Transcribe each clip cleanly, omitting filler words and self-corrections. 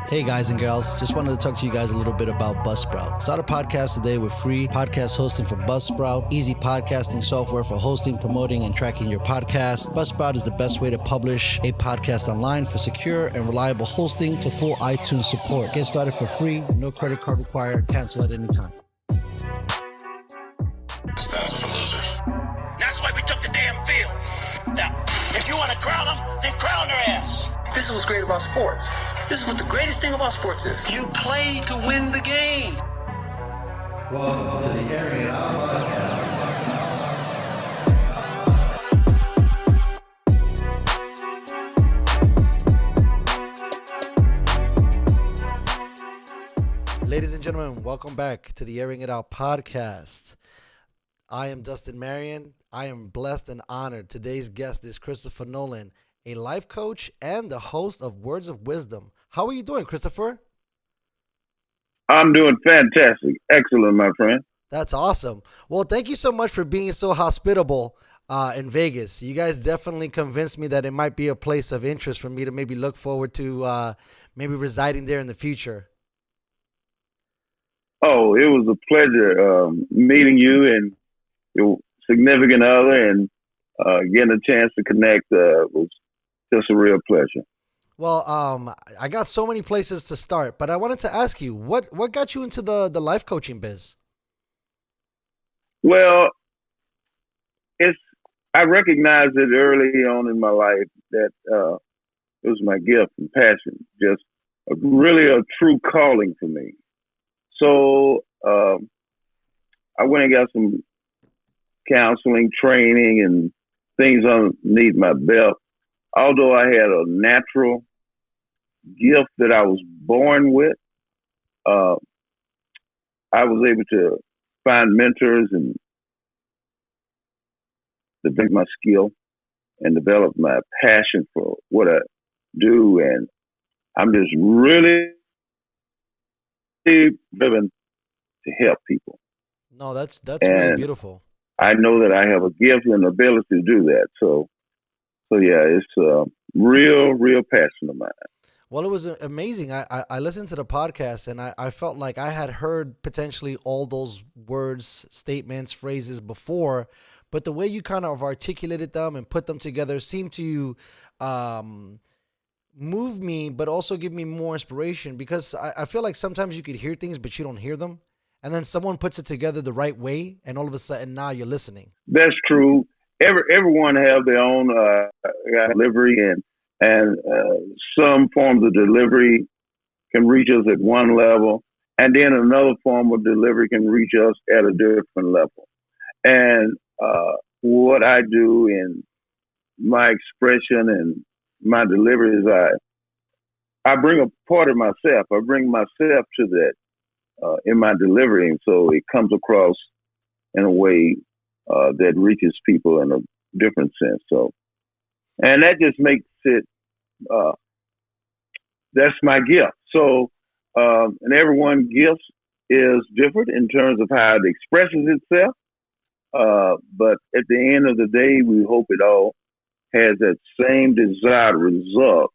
Hey guys and girls, just wanted to talk to you guys a little bit about Buzzsprout. Start a podcast today with free podcast hosting for Buzzsprout, easy podcasting software for hosting, promoting, and tracking your podcast. Buzzsprout is the best way to publish a podcast online for secure and reliable hosting to full iTunes support. Get started for free, no credit card required, cancel at any time. Stats for losers. That's why we took the damn field. Now, if you want to crown them, then crown their ass. This is what's great about sports. This is what the greatest thing about sports is. You play to win the game. Welcome to the Airin podcast. Ladies and gentlemen, welcome back to the Airing It Out podcast. I am Dustin Marion. I am blessed and honored. Today's guest is Christopher Nolan, a life coach and the host of Words of Wisdom. How are you doing, Christopher? I'm doing fantastic. Excellent, my friend. That's awesome. Well, thank you so much for being so hospitable in Vegas. You guys definitely convinced me that it might be a place of interest for me to maybe look forward to maybe residing there in the future. Oh, it was a pleasure meeting you and your significant other, and getting a chance to connect was just a real pleasure. Well, I got so many places to start, but I wanted to ask you, what got you into the life coaching biz? Well, I recognized it early on in my life that it was my gift and passion, just really a true calling for me. So I went and got some counseling, training, and things underneath my belt. Although I had a natural gift that I was born with, I was able to find mentors and develop my skill and develop my passion for what I do. And I'm just really driven to help people. No, that's really beautiful. I know that I have a gift and ability to do that. So yeah, it's a real passion of mine. Well, it was amazing. I listened to the podcast and I felt like I had heard potentially all those words, statements, phrases before, but the way you kind of articulated them and put them together seemed to move me, but also give me more inspiration, because I feel like sometimes you could hear things, but you don't hear them. And then someone puts it together the right way, and all of a sudden now you're listening. That's true. Everyone have their own delivery, and some forms of delivery can reach us at one level, and then another form of delivery can reach us at a different level. And what I do in my expression and my delivery is I bring a part of myself. I bring myself to that in my delivery, and so it comes across in a way that reaches people in a different sense. So, and that just makes it, that's my gift. So, and everyone's gift is different in terms of how it expresses itself. But at the end of the day, we hope it all has that same desired result,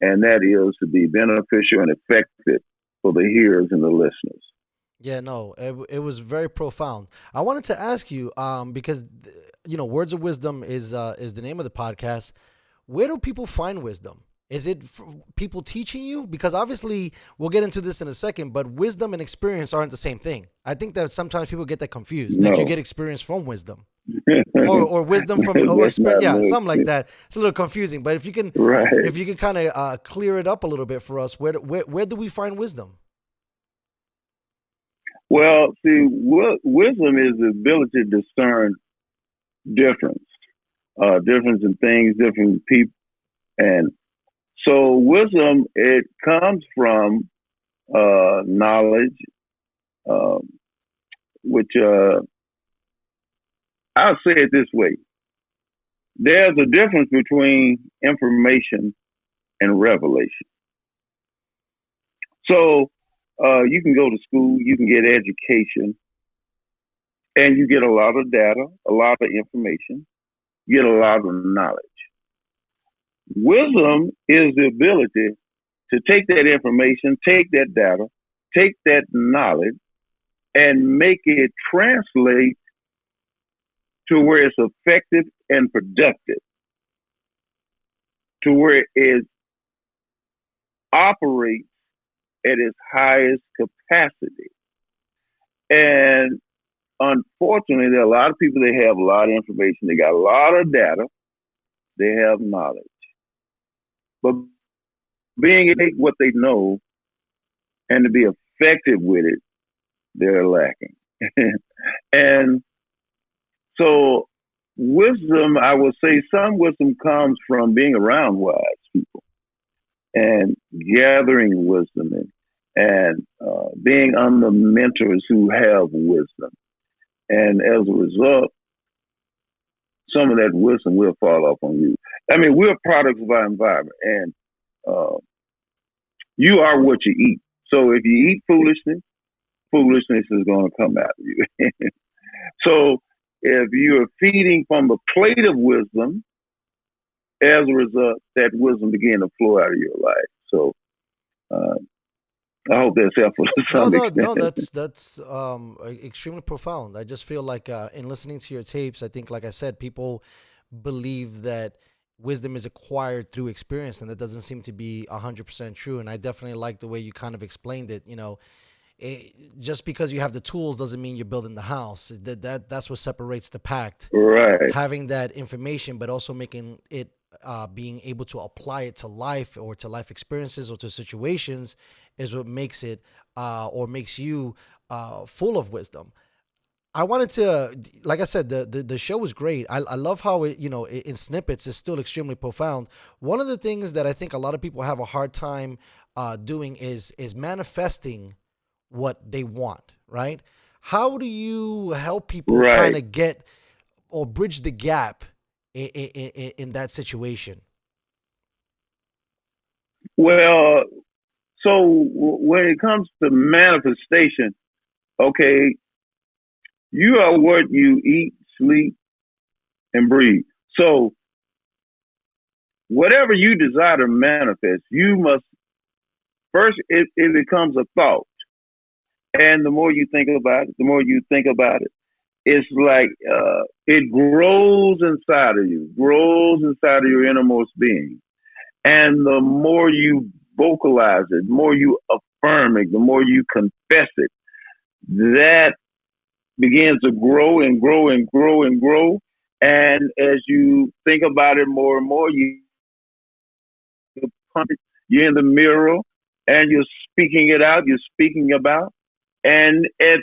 and that is to be beneficial and effective for the hearers and the listeners. Yeah, no, it was very profound. I wanted to ask you, because Words of Wisdom is the name of the podcast. Where do people find wisdom? Is it people teaching you? Because obviously, we'll get into this in a second, but wisdom and experience aren't the same thing. I think that sometimes people get that confused. No. That you get experience from wisdom, or wisdom from experience. Yeah, something like that. It's a little confusing, but if you can, Right. if you can kind of clear it up a little bit for us, where do we find wisdom? Well, see, wisdom is the ability to discern difference in things, different people. And so wisdom, it comes from knowledge, which I'll say it this way. There's a difference between information and revelation. So you can go to school, you can get education, and you get a lot of data, a lot of information, you get a lot of knowledge. Wisdom is the ability to take that information, take that data, take that knowledge, and make it translate to where it's effective and productive, to where it operates at its highest capacity. And unfortunately, there are a lot of people that have a lot of information. They got a lot of data. They have knowledge. But being able to take what they know and to be effective with it, they're lacking. And so wisdom, I would say some wisdom comes from being around wise people and gathering wisdom and being under mentors who have wisdom. And as a result, some of that wisdom will fall off on you. I mean, we're products of our environment, and you are what you eat. So if you eat foolishness, foolishness is going to come out of you. So if you're feeding from a plate of wisdom, as a result, that wisdom begin to flow out of your life. So I hope that's helpful to some extent. No, that's extremely profound. I just feel like in listening to your tapes, I think, like I said, people believe that wisdom is acquired through experience, and that doesn't seem to be 100% true. And I definitely like the way you kind of explained it. Just because you have the tools doesn't mean you're building the house. That's what separates the pact. Right. Having that information, but also making it, being able to apply it to life or to life experiences or to situations is what makes it, or makes you full of wisdom. I wanted to, like I said, the show was great. I love how it, in snippets is still extremely profound. One of the things that I think a lot of people have a hard time doing is manifesting what they want, right? How do you help people kind of get or bridge the gap in that situation? Well, so when it comes to manifestation, okay, you are what you eat, sleep, and breathe. So whatever you desire to manifest, you must first, it becomes a thought. And the more you think about it, it's like it grows inside of you, grows inside of your innermost being. And the more you vocalize it, the more you affirm it, the more you confess it, that begins to grow and grow and grow and grow. And as you think about it more and more, you're in the mirror and you're speaking it out, you're speaking about. And at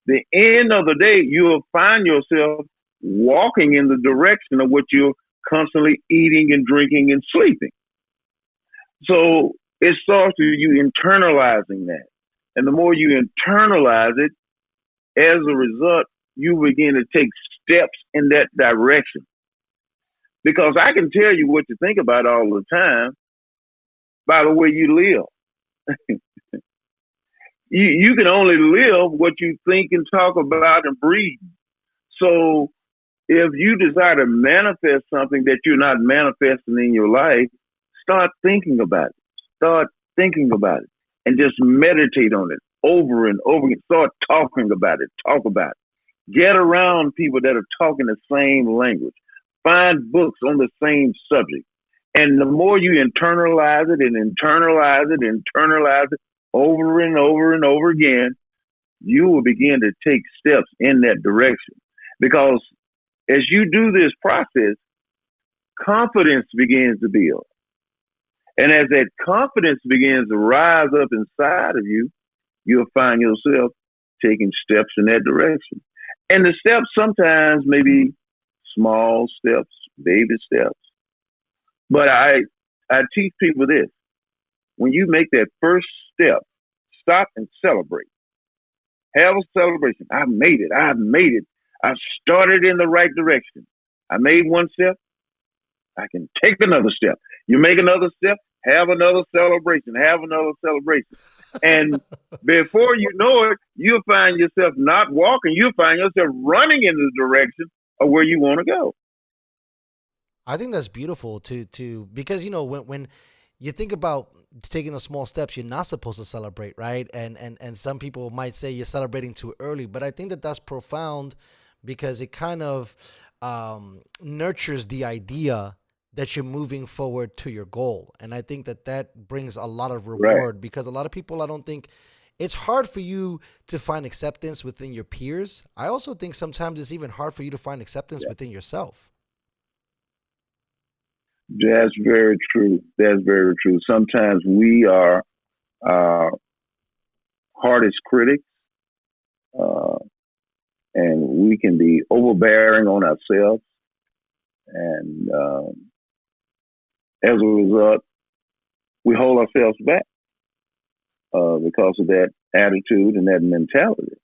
the end of the day, you'll find yourself walking in the direction of what you're constantly eating and drinking and sleeping. So it starts with you internalizing that. And the more you internalize it, as a result, you begin to take steps in that direction. Because I can tell you what to think about all the time by the way you live. You can only live what you think and talk about and breathe. So if you desire to manifest something that you're not manifesting in your life, start thinking about it. Start thinking about it and just meditate on it over and over again. Start talking about it. Talk about it. Get around people that are talking the same language. Find books on the same subject. And the more you internalize it and internalize it and internalize it over and over and over again, you will begin to take steps in that direction. Because as you do this process, confidence begins to build. And as that confidence begins to rise up inside of you, you'll find yourself taking steps in that direction. And the steps sometimes may be small steps, baby steps. But I teach people this. When you make that first step, stop and celebrate. Have a celebration. I made it. I made it. I started in the right direction. I made one step. I can take another step. You make another step, have another celebration, have another celebration. And before you know it, you'll find yourself not walking. You'll find yourself running in the direction of where you want to go. I think that's beautiful to because when you think about taking the small steps, you're not supposed to celebrate, right? And some people might say you're celebrating too early, but I think that that's profound because it kind of nurtures the idea that you're moving forward to your goal. And I think that that brings a lot of Right. reward because a lot of people, I don't think it's hard for you to find acceptance within your peers. I also think sometimes it's even hard for you to find acceptance Yeah. within yourself. That's very true. That's very true. Sometimes we are our hardest critics, uh, and we can be overbearing on ourselves. And as a result, we hold ourselves back because of that attitude and that mentality.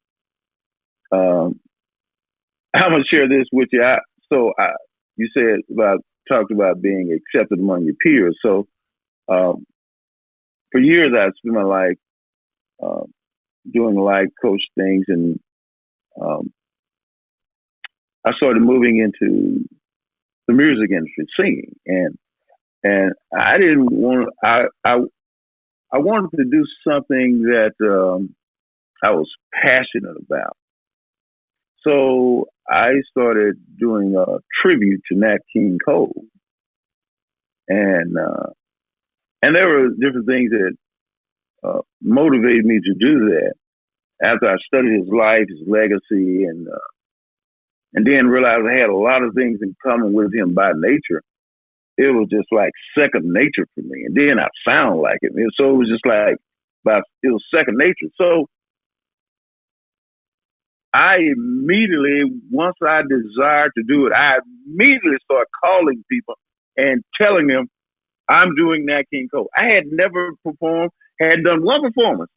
Um, I'm gonna share this with you. You said about talked about being accepted among your peers. So um, for years, I spent my life uh, doing life coach things, and um, I started moving into the music industry, singing, and I didn't want I wanted to do something that I was passionate about. So I started doing a tribute to Nat King Cole, and there were different things that motivated me to do that. After I studied his life, his legacy, and then realized I had a lot of things in common with him by nature. It was just like second nature for me. And then I sound like it. And so it was just like, it was second nature. So I immediately, once I desired to do it, I immediately started calling people and telling them I'm doing Nat King Cole. I had never performed, had done one performance.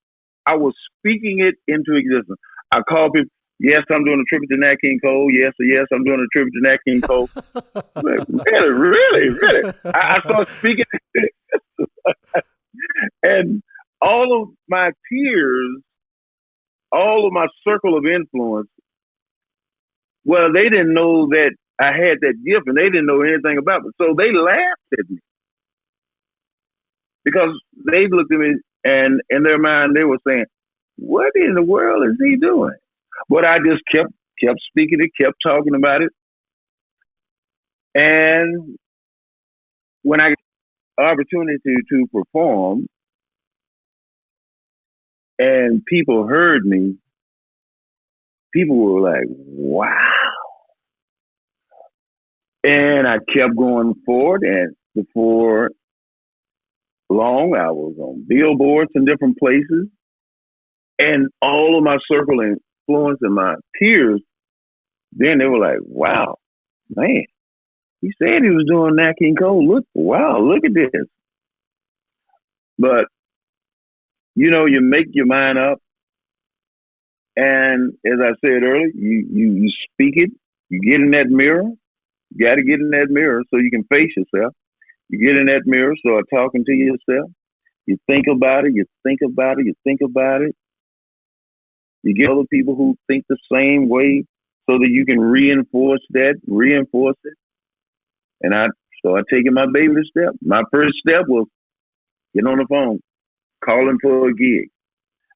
I was speaking it into existence. I called people, yes, I'm doing a tribute to Nat King Cole. Yes, yes, I'm doing a tribute to Nat King Cole. Like, really. I started speaking, and all of my peers, all of my circle of influence, well, they didn't know that I had that gift, and they didn't know anything about it. So they laughed at me because they looked at me, and in their mind, they were saying, "What in the world is he doing?" But I just kept speaking it, kept talking about it, and when I got the opportunity to perform, and people heard me, people were like, "Wow!" And I kept going forward, and before long, I was on billboards in different places, and all of my circle of influence and my peers, then they were like, "Wow, man, he said he was doing Nat King Cole. Look at this." But you make your mind up, and as I said earlier, you speak it. You get in that mirror. You got to get in that mirror so you can face yourself. You get in that mirror, start talking to yourself. You think about it. You think about it. You think about it. You get other people who think the same way so that you can reinforce it. And I started taking my baby step. My first step was get on the phone, calling for a gig.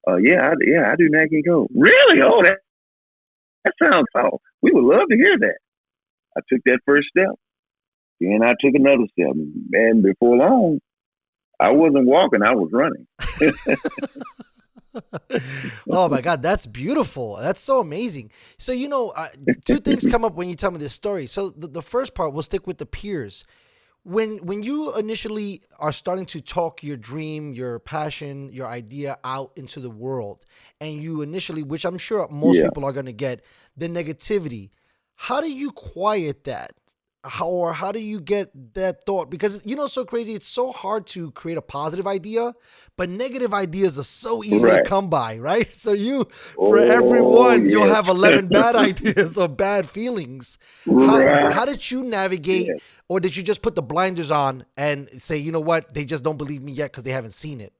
I do Nat King Cole. Really? Oh, that sounds cool. We would love to hear that. I took that first step. Then I took another step. And before long, I wasn't walking, I was running. Oh my God, that's beautiful. That's so amazing. So, two things come up when you tell me this story. So the first part, we'll stick with the peers. When you initially are starting to talk your dream, your passion, your idea out into the world, and you initially, which I'm sure most Yeah. people are going to get, the negativity, how do you quiet that? How do you get that thought? Because so crazy. It's so hard to create a positive idea, but negative ideas are so easy to Right. come by, right? So for every one, you'll have 11 bad ideas or bad feelings. Right. How did you navigate, Yeah. or did you just put the blinders on and say, you know what, they just don't believe me yet because they haven't seen it?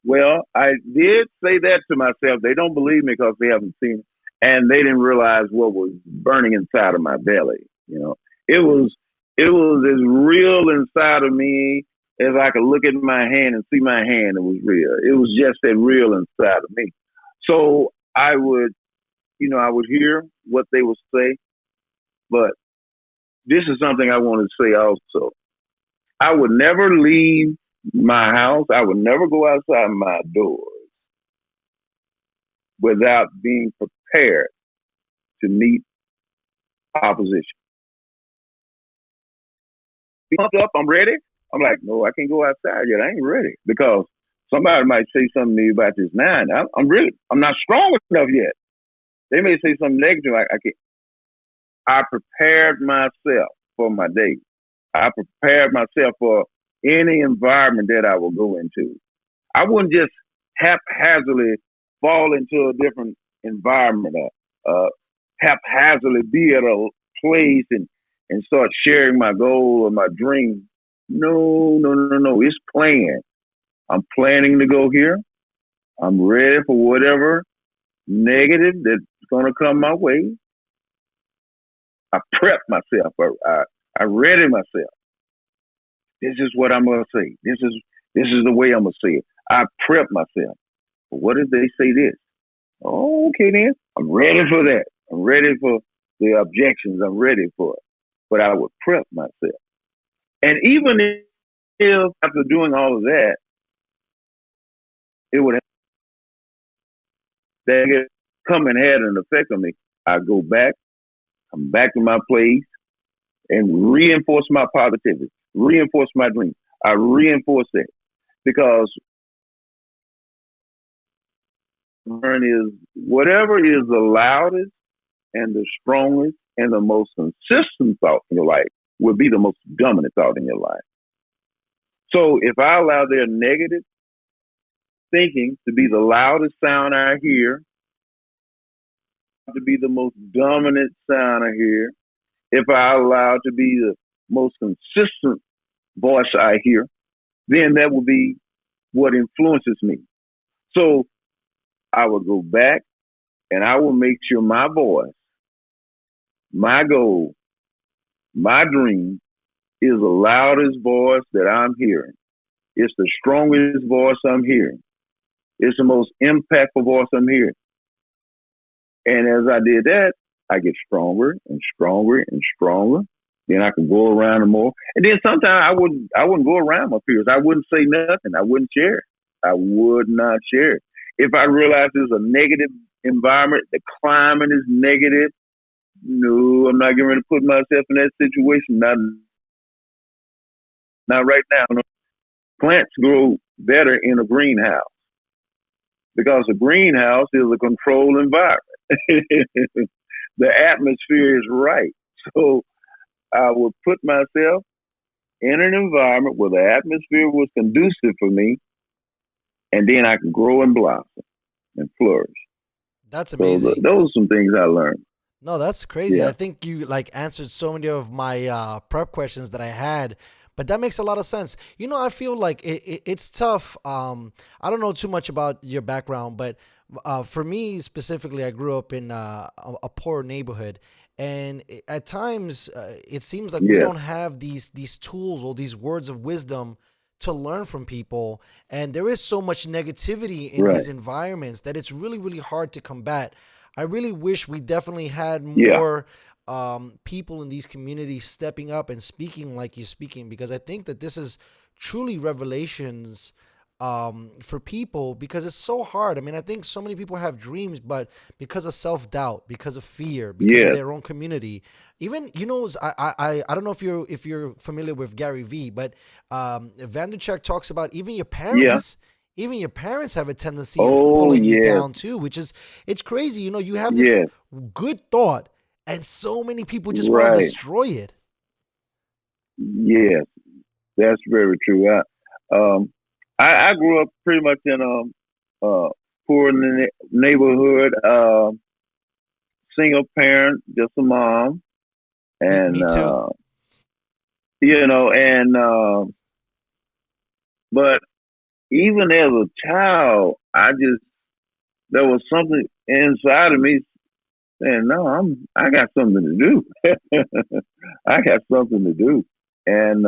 Well, I did say that to myself. They don't believe me because they haven't seen it. And they didn't realize what was burning inside of my belly. It was as real inside of me if I could look at my hand and see my hand, it was real. It was just that real inside of me. So I would, I would hear what they would say, but this is something I want to say also. I would never leave my house. I would never go outside my doors without being prepared to meet opposition. Pumped up, I'm ready. I'm like, no, I can't go outside yet. I ain't ready because somebody might say something to me about this now. I'm not strong enough yet. They may say something negative. I can't. I prepared myself for my day. I prepared myself for any environment that I will go into. I wouldn't just haphazardly fall into a different environment or haphazardly be at a place and start sharing my goal or my dream. No, no, no, no. It's planned. I'm planning to go here. I'm ready for whatever negative that's going to come my way. I prep myself. I ready myself. This is what I'm going to say. This is the way I'm going to say it. I prep myself. What if they say this? Oh, okay then. I'm ready for that. I'm ready for the objections. I'm ready for it. But I would prep myself. And even if after doing all of that, it would that come and had an effect on me, I go back, come back to my place and reinforce my positivity, reinforce my dream. I reinforce that because learn is whatever is the loudest and the strongest and the most consistent thought in your life will be the most dominant thought in your life. So if I allow their negative thinking to be the loudest sound I hear, to be the most dominant sound I hear, if I allow it to be the most consistent voice I hear, then that will be what influences me. So I will go back and I will make sure my voice, my goal, my dream is the loudest voice that I'm hearing. It's the strongest voice I'm hearing. It's the most impactful voice I'm hearing. And as I did that, I get stronger and stronger and stronger. Then I can go around them more. And then sometimes I wouldn't go around my peers. I wouldn't say nothing. I wouldn't share it. I would not share it. If I realize there's a negative environment, the climate is negative, no, I'm not getting ready to put myself in that situation. Not right now. Plants grow better in a greenhouse because a greenhouse is a controlled environment. The atmosphere is right. So I would put myself in an environment where the atmosphere was conducive for me, and then I can grow and blossom and flourish. That's So amazing. those are some things I learned. No, that's crazy. Yeah. I think you like answered so many of my prep questions that I had, but that makes a lot of sense. I feel like it's tough. I don't know too much about your background, but for me specifically, I grew up in a poor neighborhood, and at times it seems like we Yeah. don't have these tools or these words of wisdom to learn from people, and there is so much negativity in Right. these environments that it's really really hard to combat. I really wish we definitely had Yeah. more people in these communities stepping up and speaking like you're speaking, because I think that this is truly revelations for people, because it's so hard. I mean, I think so many people have dreams, but because of self-doubt, because of fear, because of Yes. their own community, even I don't know if you're familiar with Gary Vee, but Vanderchuck talks about Yeah. even your parents have a tendency of Oh, pulling you yes. down too, which is, it's crazy. You have this Yes. good thought and so many people just want to Right. destroy it. Yes. That's very true. I grew up pretty much in a poor neighborhood, single parent, just a mom, and Me too. and but even as a child, there was something inside of me saying, "No, I got something to do. I got something to do." And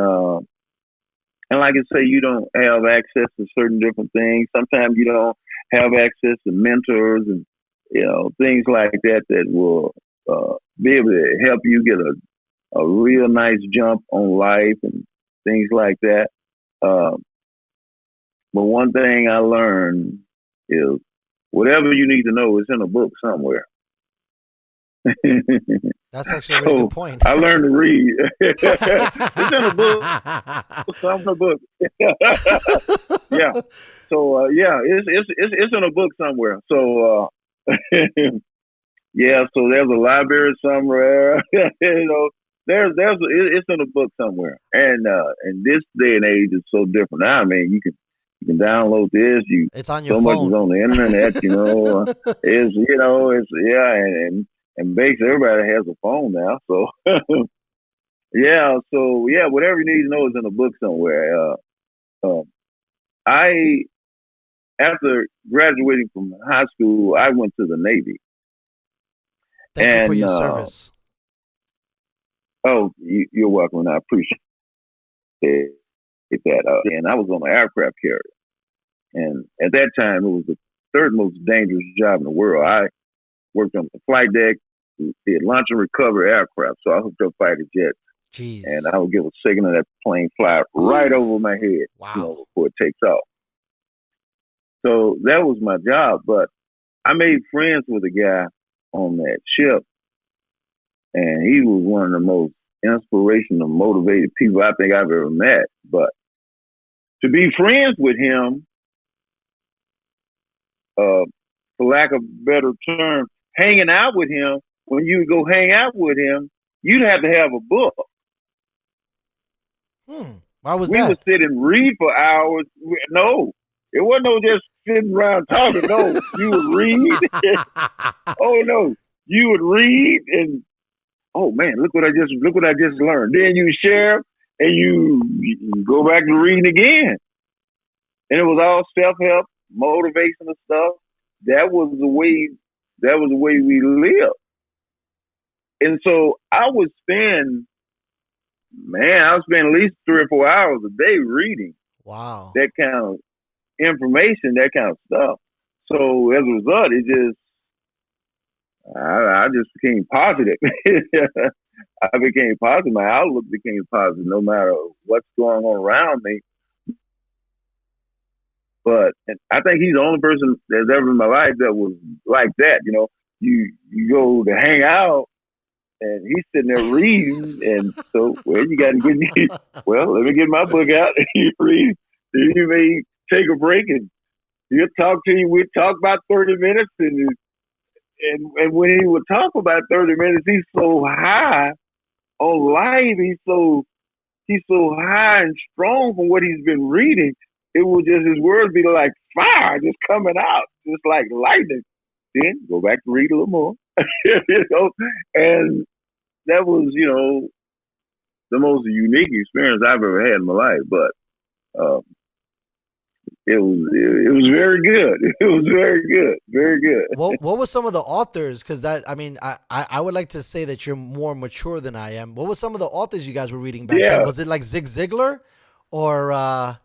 And like I say, you don't have access to certain different things. Sometimes you don't have access to mentors and things like that that will be able to help you get a real nice jump on life and things like that. Uh, but one thing I learned is whatever you need to know is in a book somewhere. That's actually a really So good point. I learned to read. It's in a book. Some in a book. Yeah. So it's in a book somewhere. So yeah. So there's a library somewhere. It's in a book somewhere. And this day and age is so different now. I mean, you can download this. It's on your So much is phone. on the internet. It's yeah, and basically everybody has a phone now. So yeah. So yeah, whatever you need to know is in a book somewhere. Uh, I After graduating from high school, I went to the Navy. Thank you for And your service. oh, you're welcome. And I appreciate that. And I was on an aircraft carrier, and at that time, it was the third most dangerous job in the world. I worked on the flight deck, did launch and recover aircraft. So I hooked up fighter jets, and Jeez. I would give a signal that the plane fly right over my head, Wow. before it takes off. So that was my job. But I made friends with a guy on that ship, and he was one of the most inspirational, motivated people I think I've ever met. But to be friends with him, for lack of a better term, hanging out with him, when you go hang out with him, you'd have to have a book. Why was We would that? sit and read for hours. No, it wasn't no just sitting around talking. No, you would read. Oh no, you would read and oh man, look what I just learned. Then you share and you go back to reading again. And it was all self help, motivational stuff. That was the way. That was the way we lived. And so I would spend at least 3 or 4 hours a day reading Wow. that kind of information, that kind of stuff. So as a result, I just became positive. I became positive. My outlook became positive, no matter what's going on around me. But and I think he's the only person that's ever in my life that was like that. You go to hang out, and he's sitting there reading, and so you got to get me. Well, let me get my book out. And you read. You may take a break, and he'll talk to you. We'll talk about 30 minutes, and when he would talk for about 30 minutes, he's so high on life. He's so high and strong from what he's been reading. It would just his words be like fire just coming out, just like lightning. Then go back to read a little more. And that was, the most unique experience I've ever had in my life. But it was very good. It was very good, very good. What was some of the authors? Because I would like to say that you're more mature than I am. What was some of the authors you guys were reading back then? Yeah, Was it like Zig Ziglar or a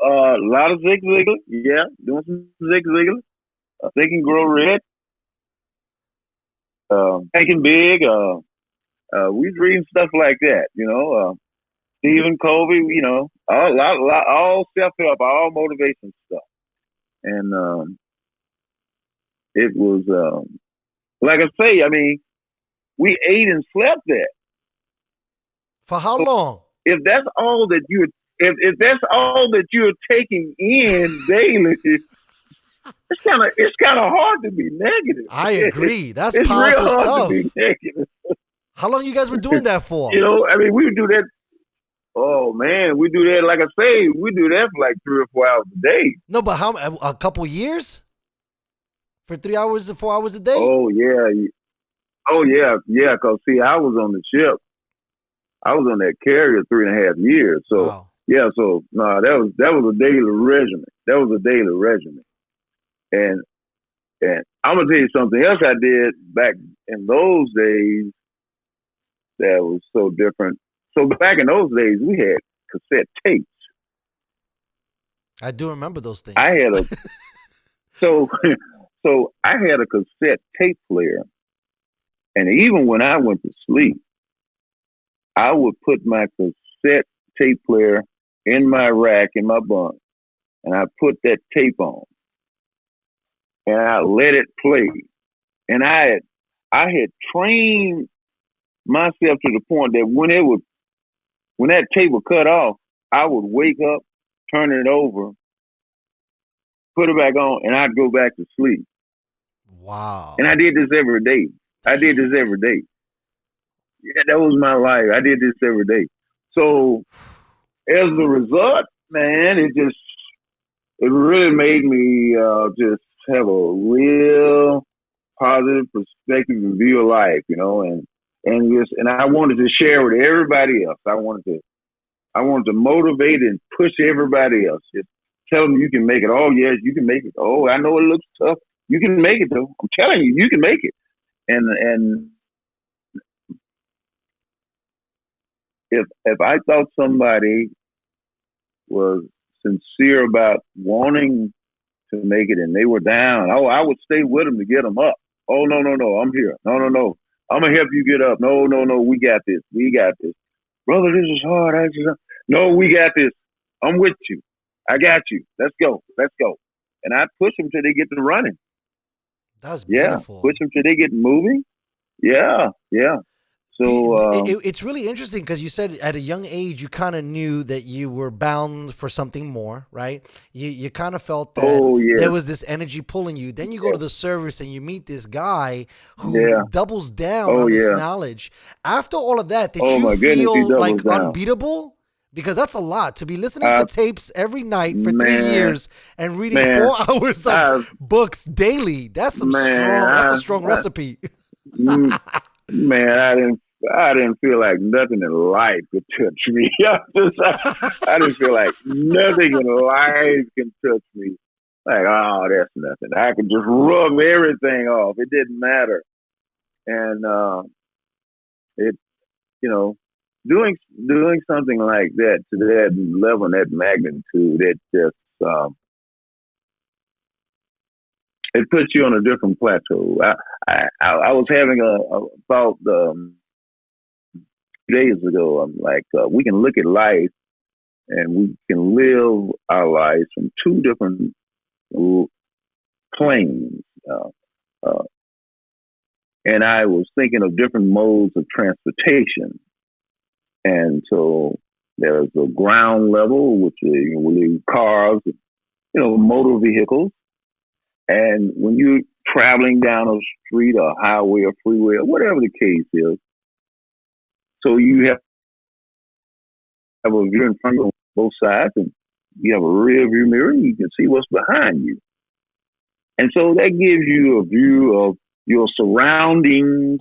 lot of Zig Ziglar. Yeah, doing some Zig Ziglar. Think and Grow Rich. Thinking Big. We was reading stuff like that. Stephen Covey. All self help, all motivation stuff. And it was like I say. I mean, we ate and slept there. for how So long? if that's all that you if that's all that you're taking in daily, it's kind of hard to be negative. I agree. That's It's real powerful hard to be stuff. negative. How long you guys were doing that for? I mean, we would do that. Oh man, we do that. Like I say, we do that for like 3 or 4 hours a day. No, but how a couple years for 3 hours to 4 hours a day? Oh yeah, oh yeah, yeah. Cause see, I was on the ship. I was on that carrier 3.5 years. So Wow. yeah, so no, that was a daily regimen. That was a daily regimen. And and I'm gonna tell you something else I did back in those days that was so different. So back in those days, we had cassette tapes. I do remember those I things. had a so so I had a cassette tape player, and even when I went to sleep, I would put my cassette tape player in my rack in my bunk, and I put that tape on, and I let it play. And I had trained myself to the point that when that tape would cut off, I would wake up, turn it over, put it back on, and I'd go back to sleep. And I Wow. did this every day. I did this every day. Yeah, that was my life. I did this every day. So as a result, man, it really made me just have a real positive perspective and view of life, and I wanted to share with everybody else. I wanted to motivate and push everybody else. Just tell them you can make it. Oh yes, you can make it. Oh, I know it looks tough. You can make it though. I'm telling you, you can make it. And if I thought somebody was sincere about wanting to make it and they were down, oh, I would stay with them to get them up. Oh no, no, no, I'm here. No, no, no, I'm gonna help you get up. No, no, no, we got this. We got this, brother. This is hard. No, we got this. I'm with you. I got you. Let's go. Let's go. And I push them till they get to running. That's Yeah, push beautiful. them till they get moving. Yeah, yeah. So It's really interesting because you said at a young age you kind of knew that you were bound for something more, right? You kind of felt that oh there yeah, was this energy pulling you. Then you go to the service and you meet this guy who yeah. doubles down Oh on this yeah. knowledge. After all of that, did Oh you my goodness, he feel like doubles down. unbeatable? Because that's a lot to be listening to I tapes every night for three man, years and reading man, 4 hours of I books daily. That's some man, strong. That's a I, strong I recipe. mm, man, I didn't feel like nothing in life could touch me. I didn't feel like nothing in life can touch me. Like, oh, that's nothing. I could just rub everything off. It didn't matter. And it, you know, doing something like that to that level and that magnitude, it just it puts you on a different plateau. I was having a thought days ago. I'm like, we can look at life and we can live our lives from two different planes. Uh, and I was thinking of different modes of transportation. And so there's a ground level, which is cars, motor vehicles. And when you're traveling down a street or highway or freeway or whatever the case is, so you have a view in front of both sides, and you have a rear view mirror, and you can see what's behind you. And so that gives you a view of your surroundings,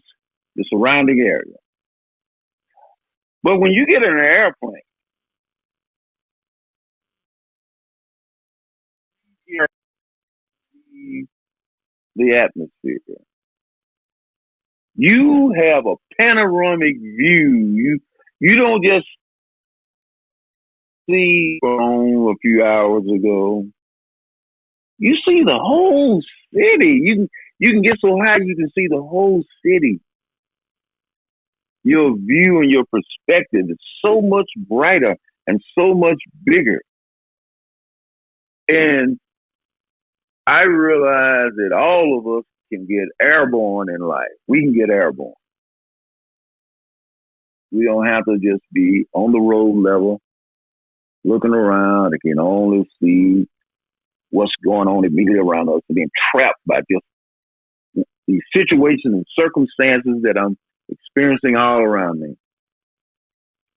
the surrounding area. But when you get in an airplane, you see the atmosphere. You have a panoramic view. You don't just see from a few hours ago. You see the whole city. You can get so high you can see the whole city. Your view and your perspective is so much brighter and so much bigger. And I realize that all of us can get airborne in life. We can get airborne. We don't have to just be on the road level, looking around. It can only see what's going on immediately around us and being trapped by just these situations and circumstances that I'm experiencing all around me.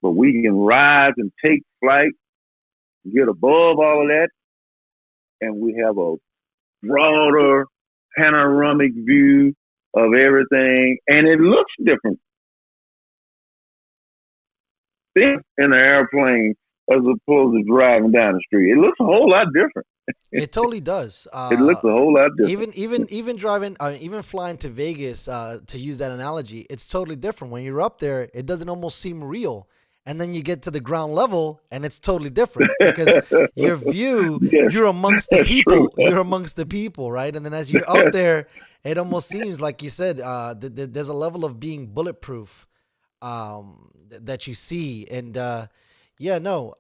But we can rise and take flight, get above all of that, and we have a broader panoramic view of everything, and it looks different in an airplane as opposed to driving down the street. It looks a whole lot different. It totally does. It looks a whole lot different. Even driving, even flying to Vegas, to use that analogy, it's totally different. When you're up there, it doesn't almost seem real. And then you get to the ground level and it's totally different because your view, Yes, you're amongst the that's true. people. You're amongst the people, right? And then as you're up there, it almost seems like you said, there's a level of being bulletproof that you see. And yeah, no,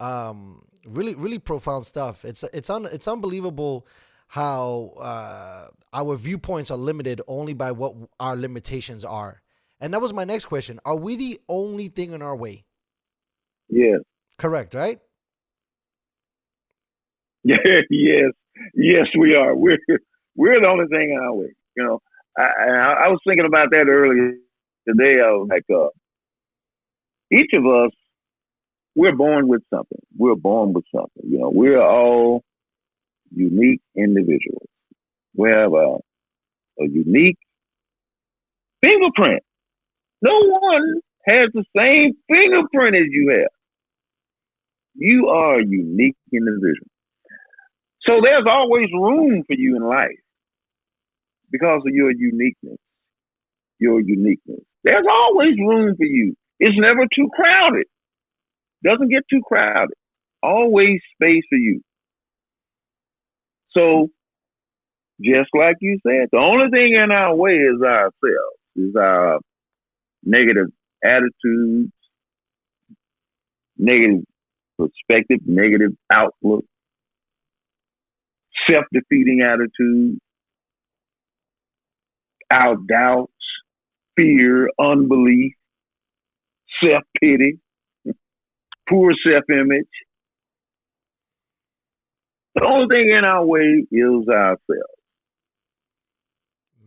really, really profound stuff. It's unbelievable how our viewpoints are limited only by what our limitations are. And that was my next question. Are we the only thing in our way? Yes, Correct, right? yes, yes, we are. We're the only thing in our way. I was thinking about that earlier today. I was like, each of us, we're born with something. We're born with something. We're all unique individuals. We have a unique fingerprint. No one has the same fingerprint as you have. You are a unique individual. So there's always room for you in life because of your uniqueness. Your uniqueness. There's always room for you. It's never too crowded. Doesn't get too crowded. Always space for you. So just like you said, the only thing in our way is ourselves, is our negative attitudes, negative perspective, negative outlook, self-defeating attitude, our doubts, fear, unbelief, self-pity, poor self-image. The only thing in our way is ourselves.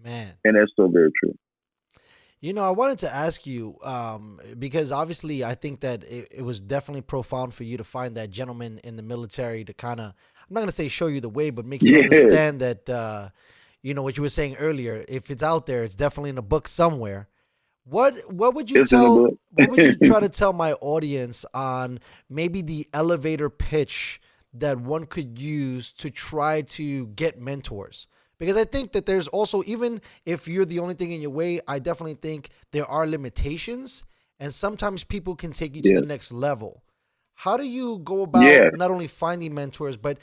Man. And that's so very true. I wanted to ask you, because obviously I think that it was definitely profound for you to find that gentleman in the military to kind of, I'm not going to say show you the way, but make you Yes, understand that, what you were saying earlier, if it's out there, it's definitely in a book somewhere. What would you it's in the tell, book. what would you try to tell my audience on maybe the elevator pitch that one could use to try to get mentors? Because I think that there's also, even if you're the only thing in your way, I definitely think there are limitations and sometimes people can take you to the Yes, next level. How do you go about yes, not only finding mentors, but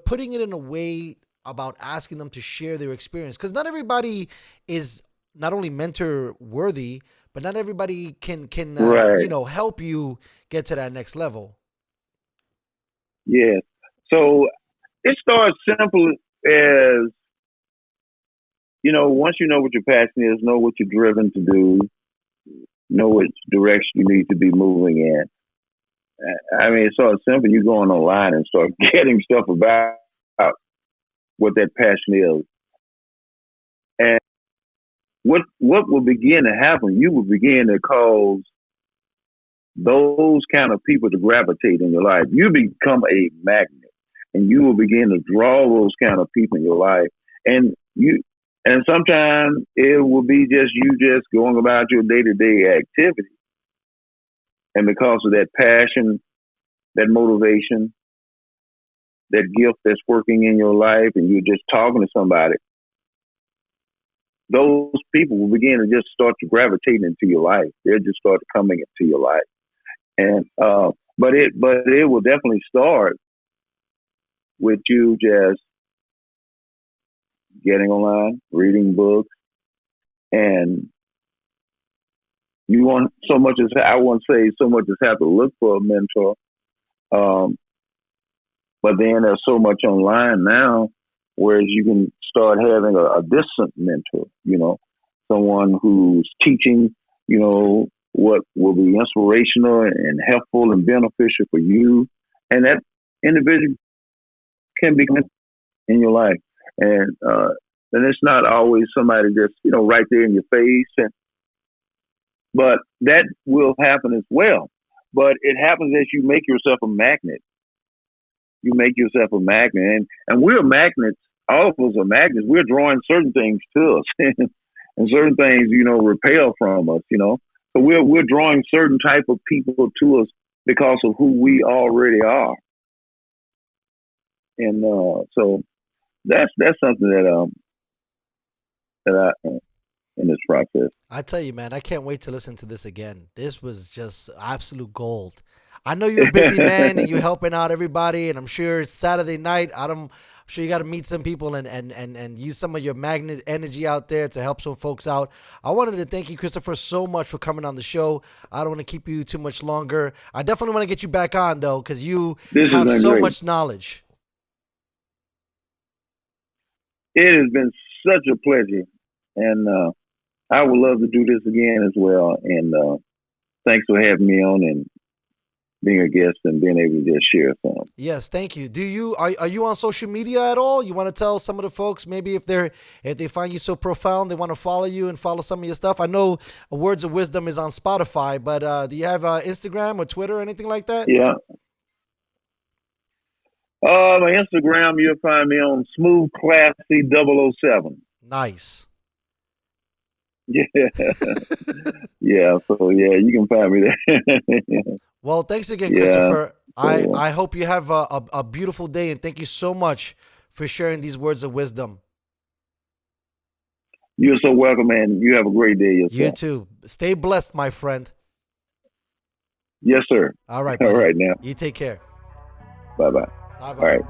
putting it in a way about asking them to share their experience? Because not everybody is not only mentor worthy, but not everybody can right, help you get to that next level. yes. So it starts simple as, once you know what your passion is, know what you're driven to do, know which direction you need to be moving in. I mean, it's sort of simple. You go on online and start getting stuff about what that passion is. And what will begin to happen, you will begin to cause those kind of people to gravitate in your life. You become a magnet and you will begin to draw those kind of people in your life. And sometimes it will be just you just going about your day to day activity. And because of that passion, that motivation, that gift that's working in your life, and you're just talking to somebody, those people will begin to just start to gravitate into your life. They'll just start coming into your life. And but it will definitely start with you just getting online, reading books, and you want so much as I won't say so much as have to look for a mentor. Um, but then there's so much online now, whereas you can start having a distant mentor. Someone who's teaching. What will be inspirational and helpful and beneficial for you, and that individual can be in your life. And it's not always somebody just right there in your face, but that will happen as well. But it happens as you make yourself a magnet. You make yourself a magnet, and we're magnets. All of us are magnets. We're drawing certain things to us, and certain things repel from us. So we're drawing certain type of people to us because of who we already are, and so that's something that in this process. I tell you, man, I can't wait to listen to this again. This was just absolute gold. I know you're a busy man and you're helping out everybody, and I'm sure it's Saturday night. I'm sure you got to meet some people and use some of your magnet energy out there to help some folks out. I wanted to thank you, Christopher, so much for coming on the show. I don't want to keep you too much longer. I definitely want to get you back on, though, because you have so much knowledge. It has been such a pleasure, and I would love to do this again as well. And thanks for having me on and being a guest and being able to just share some. Yes, thank you. Are you on social media at all? You want to tell some of the folks maybe if they find you so profound, they want to follow you and follow some of your stuff? I know Words of Wisdom is on Spotify, but do you have Instagram or Twitter or anything like that? Yeah. My Instagram, you'll find me on Smooth Classy 007. Nice. Yeah. Yeah. So yeah, you can find me there. Well, thanks again, Christopher. I hope you have a beautiful day, and thank you so much for sharing these words of wisdom. You're so welcome, man. You have a great day yourself. You too. Stay blessed, my friend. Yes, sir. All right, buddy. All right, now. You take care. Bye-bye. Bye-bye. All right.